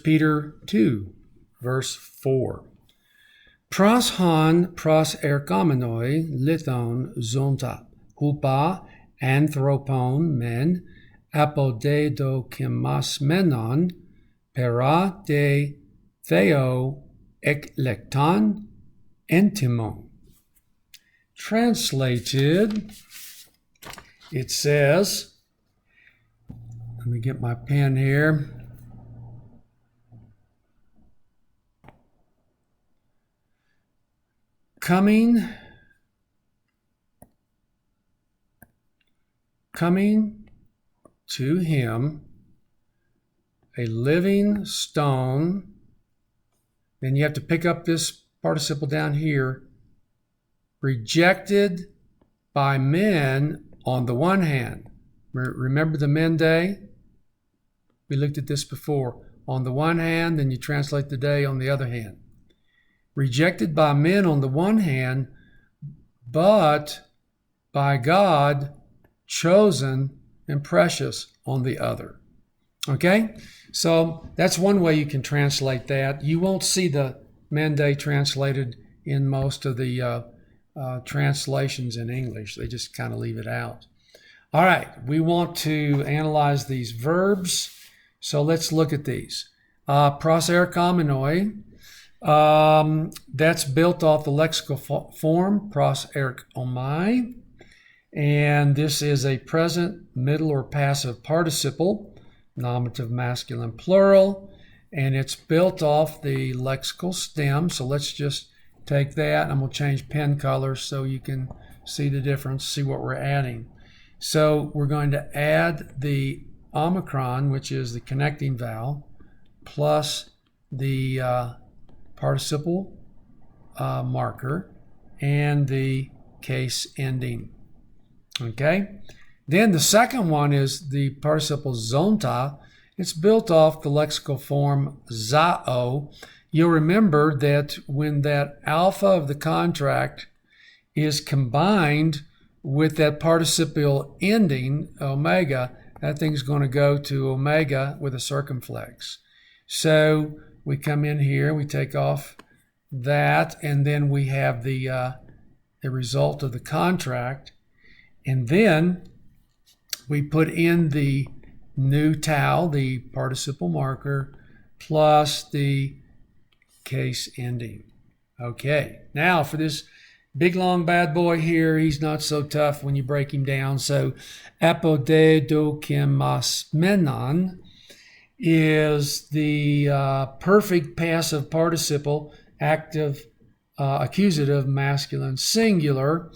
Peter 2, verse 4. Pros hon pros ergomenoi lithon zonta, hupa anthropon men, apodedokimasmenon, pera de theo eklekton entimon. Translated, it says, let me get my pen here. Coming to him, a living stone. Then you have to pick up this participle down here. Rejected by men on the one hand. Remember the men day? We looked at this before. On the one hand, then you translate the day on the other hand. Rejected by men on the one hand, but by God chosen and precious on the other. Okay? So that's one way you can translate that. You won't see the men day translated in most of the translations in English. They just kind of leave it out. All right, we want to analyze these verbs. So let's look at these. Pros ergomenoi. That's built off the lexical form, pros ergomai. And this is a present, middle, or passive participle, nominative masculine plural. And it's built off the lexical stem. So let's just take that. I'm going to change pen colors so you can see the difference, see what we're adding. So we're going to add the omicron, which is the connecting vowel, plus the participle marker and the case ending. Okay? Then the second one is the participle zonta. It's built off the lexical form zao. You'll remember that when that alpha of the contract is combined with that participial ending, omega, that thing's going to go to omega with a circumflex. So we come in here, we take off that, and then we have the result of the contract. And then we put in the new tau, the participle marker, plus the case ending. Okay, now for this big long bad boy here, he's not so tough when you break him down. So apodedokimasmenon is the perfect passive participle, active accusative masculine singular.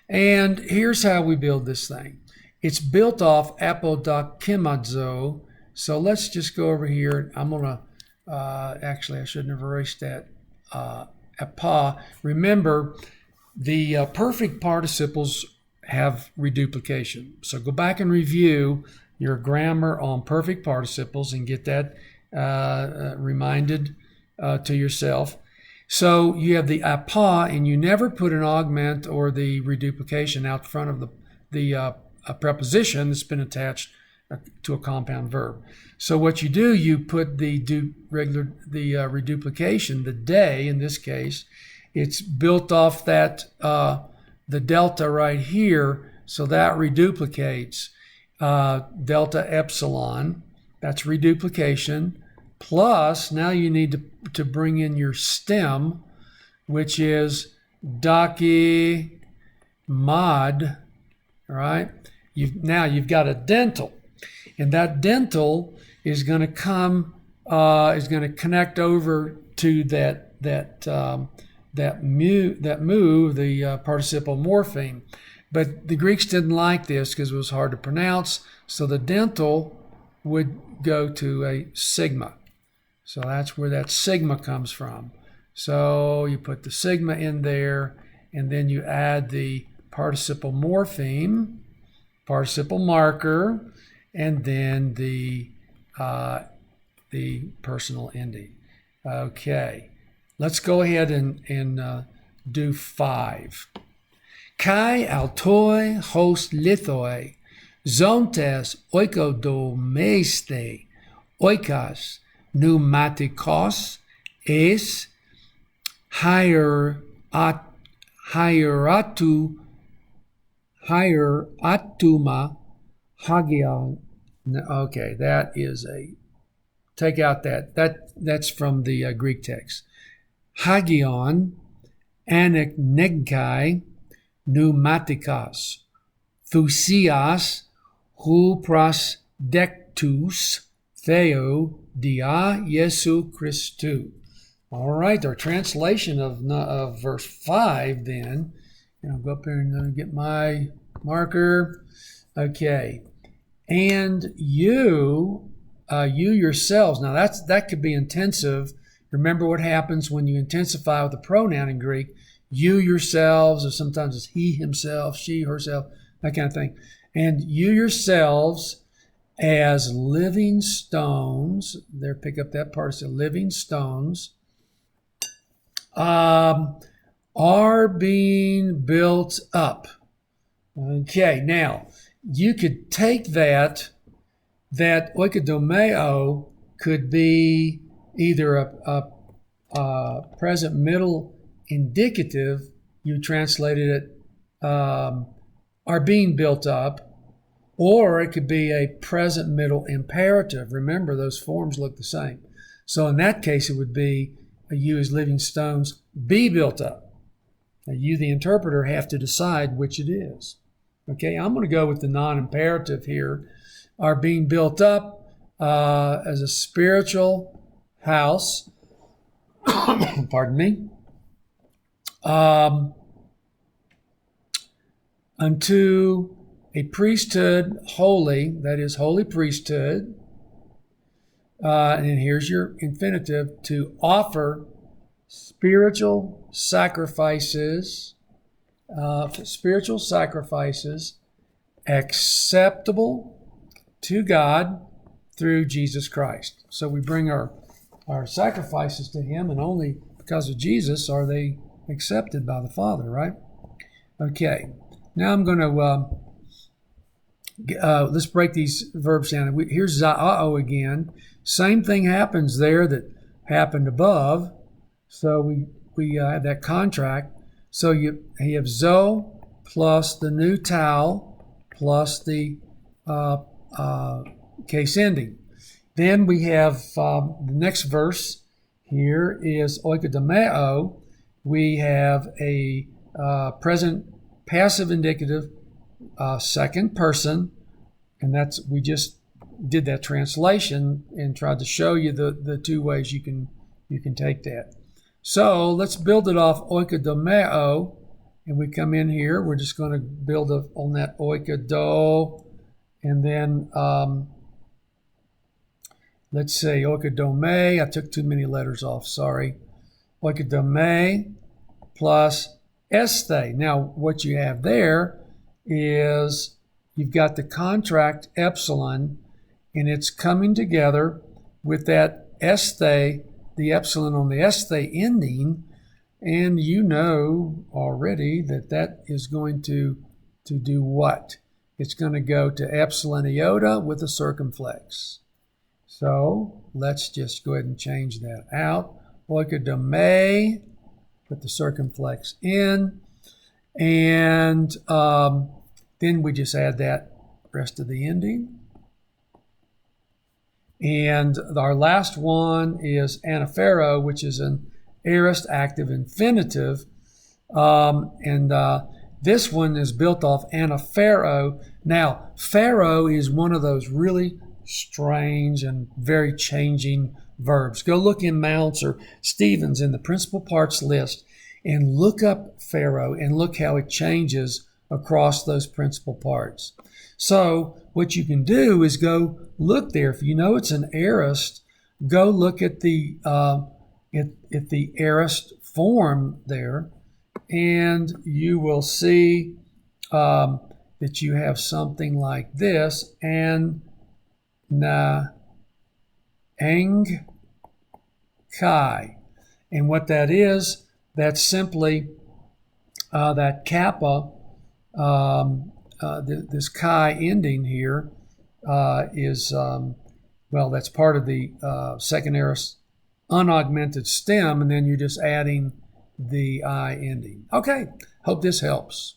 And here's how we build this thing. It's built off apodokimazo. So let's just go over here. I'm going to, actually, I shouldn't have erased that. Apa. Remember, the perfect participles have reduplication. So go back and review your grammar on perfect participles and get that reminded to yourself. So you have the apa, and you never put an augment or the reduplication out front of the preposition that's been attached to a compound verb. So what you do, you put the reduplication, the day in this case, it's built off that the delta right here, so that reduplicates delta epsilon. That's reduplication. Plus, now you need to bring in your stem, which is daki mod. All right. Now you've got a dental, and that dental is going to come is going to connect over to that move, the participle morpheme. But the Greeks didn't like this because it was hard to pronounce, so the dental would go to a sigma. So that's where that sigma comes from. So you put the sigma in there, and then you add the participle morpheme, participle marker, and then the personal ending. Okay, let's go ahead and do 5. Kai autoi hos lithoi, zontes oikodomeste, oikas, pneumatikos es hieratuma hagion. Okay, that is take out that's from the Greek text. Hagion aneknegai pneumatikos thusias hupras dectus theo dia Jesu Christu. All right, our translation of verse 5 then. And I'll go up here and get my marker. Okay. And you yourselves. Now that could be intensive. Remember what happens when you intensify with a pronoun in Greek. You yourselves, or sometimes it's he himself, she herself, that kind of thing. And you yourselves as living stones, there, pick up that part, so living stones, are being built up. Okay, now, you could take that oikodomeo could be either a present middle indicative, you translated it, are being built up, or it could be a present middle imperative. Remember, those forms look the same. So in that case, it would be you as living stones be built up. Now, you, the interpreter, have to decide which it is. Okay, I'm going to go with the non-imperative here. Are being built up as a spiritual house, pardon me, unto a priesthood holy, that is, holy priesthood. And here's your infinitive, to offer spiritual sacrifices, acceptable to God through Jesus Christ. So we bring our sacrifices to Him, and only because of Jesus are they accepted by the Father, right? Okay, now I'm going to let's break these verbs down. Here's za'ao again. Same thing happens there that happened above. So we have that contract. So you have zo plus the new tau plus the case ending. Then we have the next verse here is oikodomeo. We have a present passive indicative second person, and we just did that translation and tried to show you the two ways you can take that. So let's build it off oikodomeo, and we come in here. We're just going to build on that oikodo, and then let's say oikodome. I took too many letters off, sorry. Oikodome plus este. Now what you have there is you've got the contract epsilon, and it's coming together with that este, the epsilon on the este ending, and you know already that is going to do what? It's going to go to epsilon iota with a circumflex. So let's just go ahead and change that out. Oikodome, put the circumflex in, and then we just add that rest of the ending. And our last one is anaphero, which is an aorist active infinitive. This one is built off anaphero. Now, pharaoh is one of those really strange and very changing verbs. Go look in Mounts or Stevens in the principal parts list and look up pharaoh and look how it changes across those principal parts. So what you can do is go look there. If you know it's an aorist, go look at the aorist form there, and you will see that you have something like this, and na eng kai. And what that is, that's simply that kappa, this chi ending here is Well, that's part of the second aorist unaugmented stem, and then you're just adding the I ending. Okay, hope this helps.